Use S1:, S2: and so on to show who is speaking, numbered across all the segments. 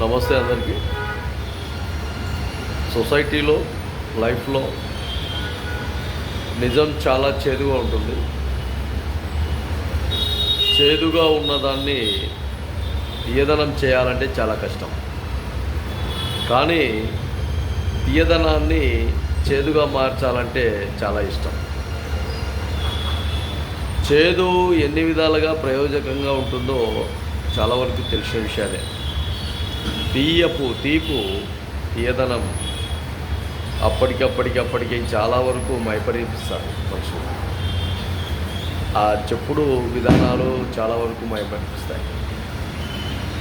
S1: నమస్తే అందరికీ. సొసైటీలో లైఫ్లో నిజం చాలా చేదుగా ఉంటుంది. చేదుగా ఉన్నదాన్ని తీయదనం చేయాలంటే చాలా కష్టం. కానీ తీయదనాన్ని చేదుగా మార్చాలంటే చాలా ఇష్టం. చేదు ఎన్ని విధాలుగా ప్రయోజకంగా ఉంటుందో చాలా వరకు తెలిసిన విషయాలే. తీపు తీయదనం అప్పటికి చాలా వరకు మైపరిపిస్తారు మనుషులు. ఆ చెప్పుడు విధానాలు చాలా వరకు మైపరిపిస్తాయి.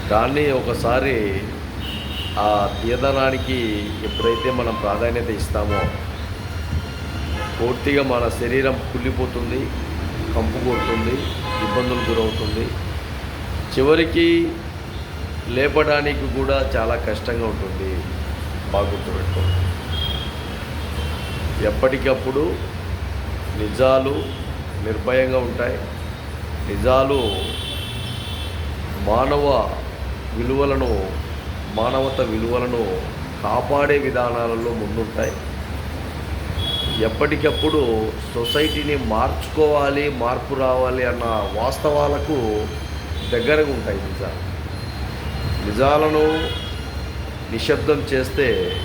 S1: కానీ ఒకసారి ఆ తీయదనానికి ఎప్పుడైతే మనం ప్రాధాన్యత ఇస్తామో పూర్తిగా మన శరీరం కుళ్ళిపోతుంది, కంపు కొడుతుంది, ఇబ్బందులు గురవుతుంది. చివరికి లేపడానికి కూడా చాలా కష్టంగా ఉంటుంది. బాగుంటుంది. ఎప్పటికప్పుడు నిజాలు నిర్భయంగా ఉంటాయి. నిజాలు మానవత విలువలను కాపాడే విధానాలలో ముందుంటాయి. ఎప్పటికప్పుడు సొసైటీని మార్చుకోవాలి, మార్పు రావాలి అన్న వాస్తవాలకు దగ్గరగా ఉంటాయి. నిజాలను నిశ్శబ్దం చేస్తే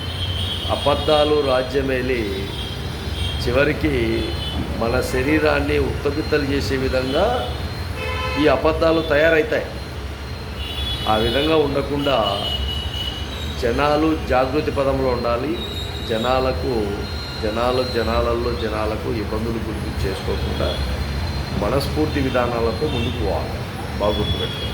S1: అబద్ధాలు రాజ్యమేలి చివరికి మన శరీరాన్ని ఉత్తబిత్తలు చేసే విధంగా ఈ అబద్ధాలు తయారవుతాయి. ఆ విధంగా ఉండకుండా జనాలు జాగృతి పదంలో ఉండాలి. జనాలకు ఇబ్బందులు గుర్తు చేసుకోకుండా మనస్ఫూర్తి విధానాలతో ముందుకు పోవాలి. బాగుంటుంది.